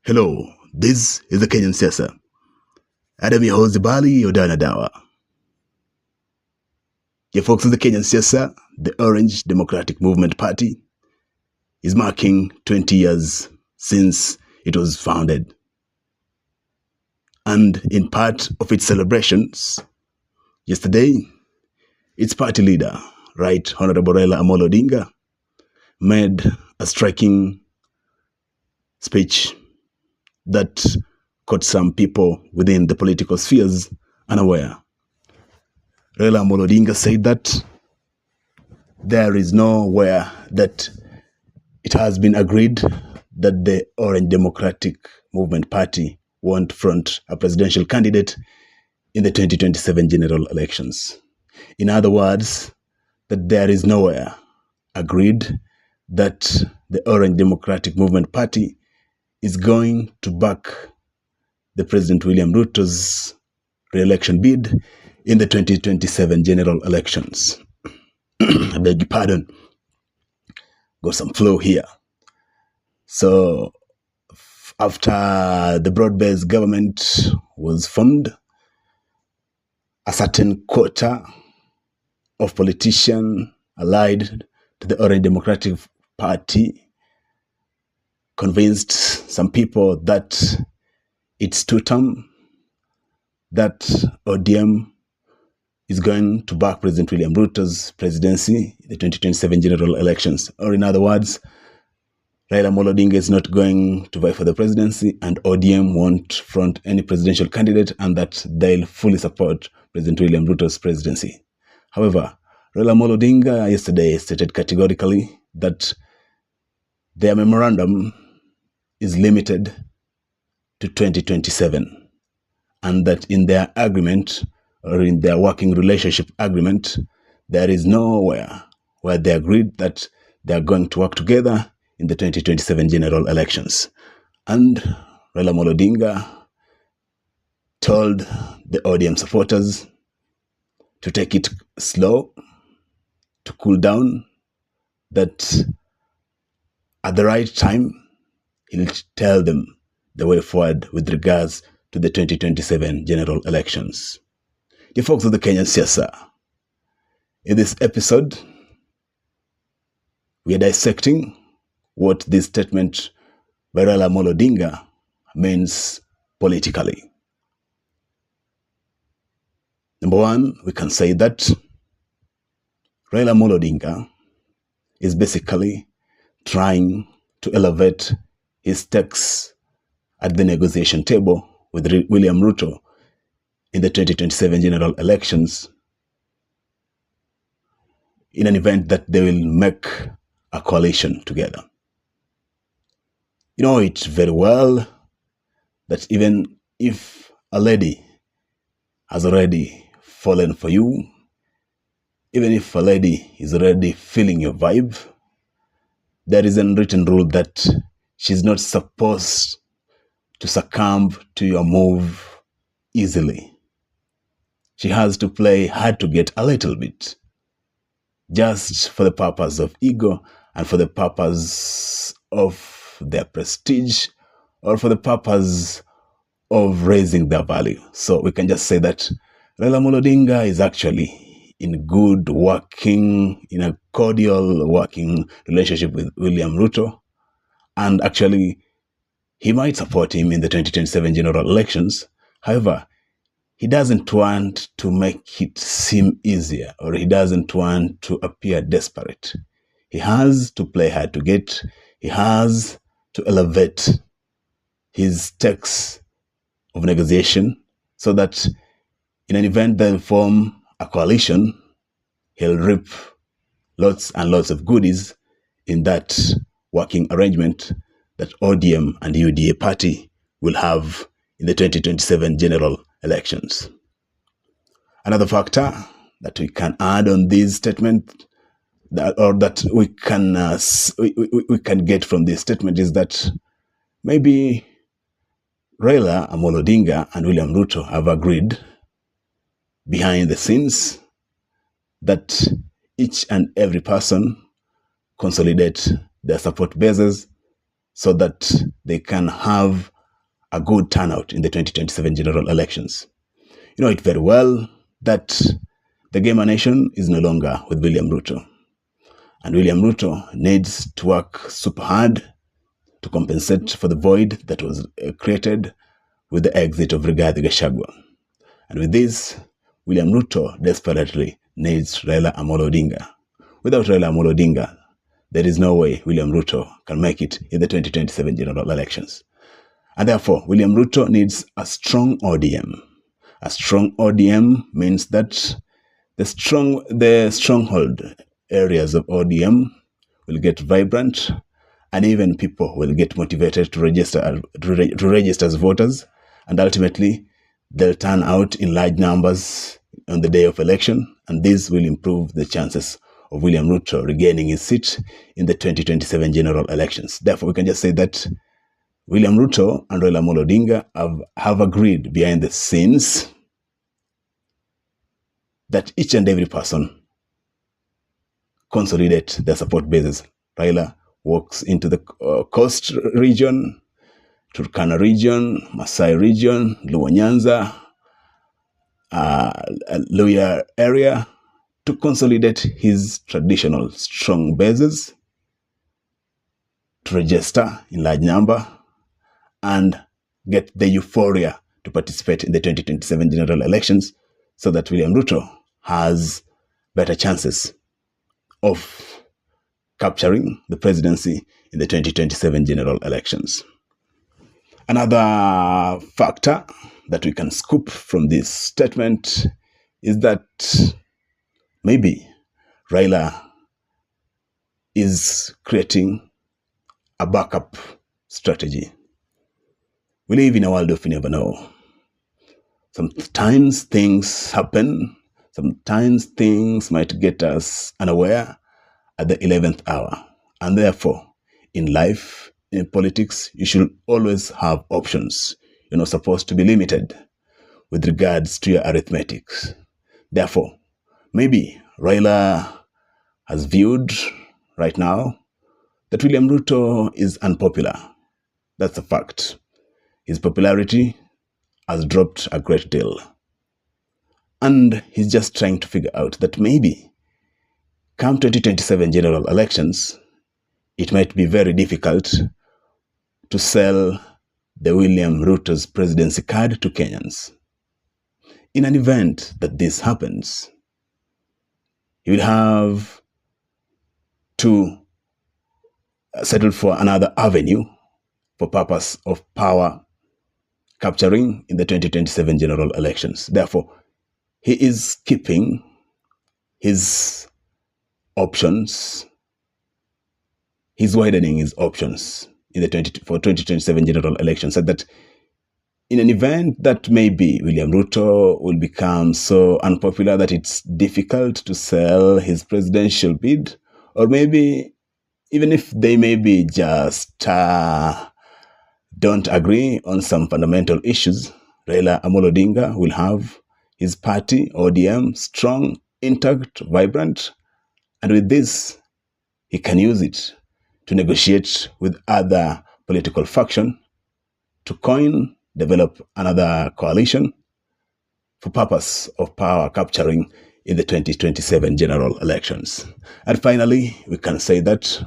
Hello, this is the Kenyan Siasa. Adam your host Bali Odana Dawa. Yeah, folks, in the Kenyan Siasa, the Orange Democratic Movement Party is marking 20 years since it was founded. And in part of its celebrations, yesterday, its party leader, Right Honorable Raila Odinga, made a striking speech that caught some people within the political spheres unaware. Raila Odinga said that there is nowhere that it has been agreed that the Orange Democratic Movement Party won't front a presidential candidate in the 2027 general elections. In other words, that there is nowhere agreed that the Orange Democratic Movement Party is going to back the President William Ruto's re-election bid in the 2027 general elections. I beg your pardon. Got some flow here. So, after the broad-based government was formed, a certain quota of politicians allied to the Orange Democratic Party convinced some people that it's two-term, that ODM is going to back President William Ruto's presidency in the 2027 general elections. Or in other words, Raila Odinga is not going to vie for the presidency and ODM won't front any presidential candidate, and that they'll fully support President William Ruto's presidency. However, Raila Odinga yesterday stated categorically that their memorandum is limited to 2027, and that in their agreement or in their working relationship agreement, there is nowhere where they agreed that they are going to work together in the 2027 general elections. And Raila Odinga told the ODM supporters to take it slow, to cool down, that at the right time, he'll tell them the way forward with regards to the 2027 general elections. The folks of the Kenyan Siasa, in this episode, we are dissecting what this statement by Raila Odinga means politically. Number one, we can say that Raila Odinga is basically trying to elevate his stakes at the negotiation table with William Ruto in the 2027 general elections, in an event that they will make a coalition together. You know it very well that even if a lady has already fallen for you, even if a lady is already feeling your vibe, there is an unwritten rule that she's not supposed to succumb to your move easily. She has to play hard to get a little bit, just for the purpose of ego and for the purpose of their prestige or for the purpose of raising their value. So we can just say that Raila Odinga is actually in a cordial working relationship with William Ruto, and actually he might support him in the 2027 general elections. However, he doesn't want to make it seem easier, or he doesn't want to appear desperate. He has to play hard to get. He has to elevate his stakes of negotiation so that in an event they'll form a coalition, he'll reap lots and lots of goodies in that working arrangement that ODM and UDA party will have in the 2027 general elections. Another factor that we can add on this statement, that we can get from this statement, is that maybe Raila Odinga and William Ruto have agreed behind the scenes that each and every person consolidate their support bases so that they can have a good turnout in the 2027 general elections. You know it very well that the Gamer Nation is no longer with William Ruto. And William Ruto needs to work super hard to compensate for the void that was created with the exit of Rigathi Gachagua. And with this, William Ruto desperately needs Raila Odinga. Without Raila Odinga, there is no way William Ruto can make it in the 2027 general elections. And therefore, William Ruto needs a strong ODM. A strong ODM means that the stronghold areas of ODM will get vibrant, and even people will get motivated to register as voters, and ultimately they'll turn out in large numbers on the day of election, and this will improve the chances of William Ruto regaining his seat in the 2027 general elections. Therefore, we can just say that William Ruto and Raila Odinga have agreed behind the scenes that each and every person consolidate their support bases. Raila walks into the coast region, Turkana region, Masai region, Luo Nyanza, Luya area to consolidate his traditional strong bases, to register in large number, and get the euphoria to participate in the 2027 general elections so that William Ruto has better chances of capturing the presidency in the 2027 general elections. Another factor that we can scoop from this statement is that maybe Raila is creating a backup strategy. We live in a world of you never know. Sometimes things happen. Sometimes things might get us unaware at the 11th hour. And therefore, in life, in politics, you should always have options. You're not supposed to be limited with regards to your arithmetics. Therefore, maybe Raila has viewed right now that William Ruto is unpopular. That's a fact. His popularity has dropped a great deal. And he's just trying to figure out that maybe come 2027 general elections, it might be very difficult to sell the William Ruto's presidency card to Kenyans. In an event that this happens, he will have to settle for another avenue for purpose of power capturing in the 2027 general elections. Therefore, he is keeping his options, he's widening his options in the 2027 general elections, so that in an event that maybe William Ruto will become so unpopular that it's difficult to sell his presidential bid, or maybe even if they maybe just don't agree on some fundamental issues, Raila Odinga will have his party, ODM, strong, intact, vibrant, and with this, he can use it to negotiate with other political factions to develop another coalition for purpose of power capturing in the 2027 general elections. And finally, we can say that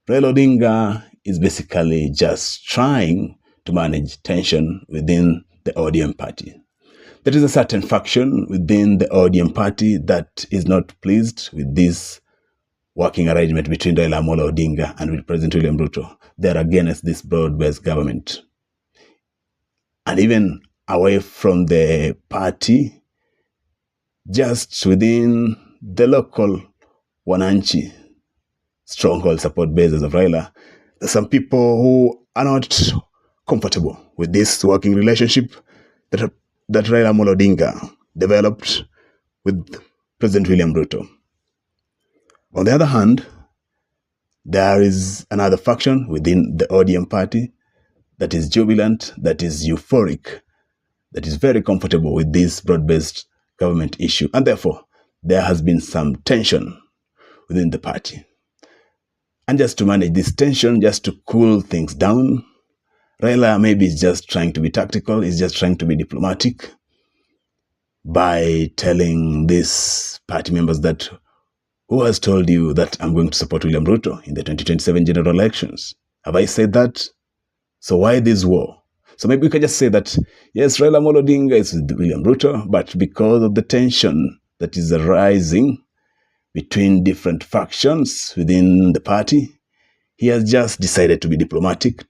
Raila Odinga is basically just trying to manage tension within the ODM party. There is a certain faction within the ODM party that is not pleased with this working arrangement between Raila Odinga and with President William Ruto. They are against this broad-based government. And even away from the party, just within the local Wananchi stronghold support bases of Raila, there's some people who are not comfortable with this working relationship that Raila Odinga developed with President William Ruto. On the other hand, there is another faction within the ODM party that is jubilant, that is euphoric, that is very comfortable with this broad-based government issue. And therefore, there has been some tension within the party. And just to manage this tension, just to cool things down, Raila maybe is just trying to be tactical, is just trying to be diplomatic by telling these party members that, who has told you that I'm going to support William Ruto in the 2027 general elections? Have I said that? So why this war? So maybe we can just say that, yes, Raila Odinga is with William Ruto, but because of the tension that is arising between different factions within the party, he has just decided to be diplomatic,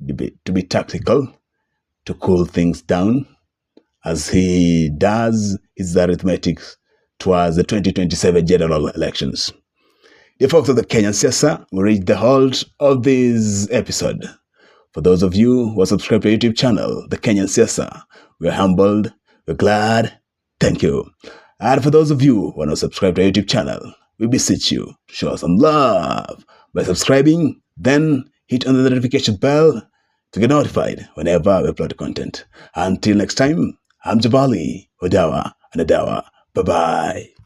to be tactical, to cool things down as he does his arithmetic towards the 2027 general elections. Dear folks of the Kenyan Siasa, we reached the halt of this episode. For those of you who are subscribed to our YouTube channel, the Kenyan Siasa, we're humbled, we're glad, thank you. And for those of you who are not subscribed to our YouTube channel, we beseech you to show us some love by subscribing, then hit on the notification bell to get notified whenever we upload content. Until next time, I'm Jabali, Odawa, and Adawa. Bye-bye.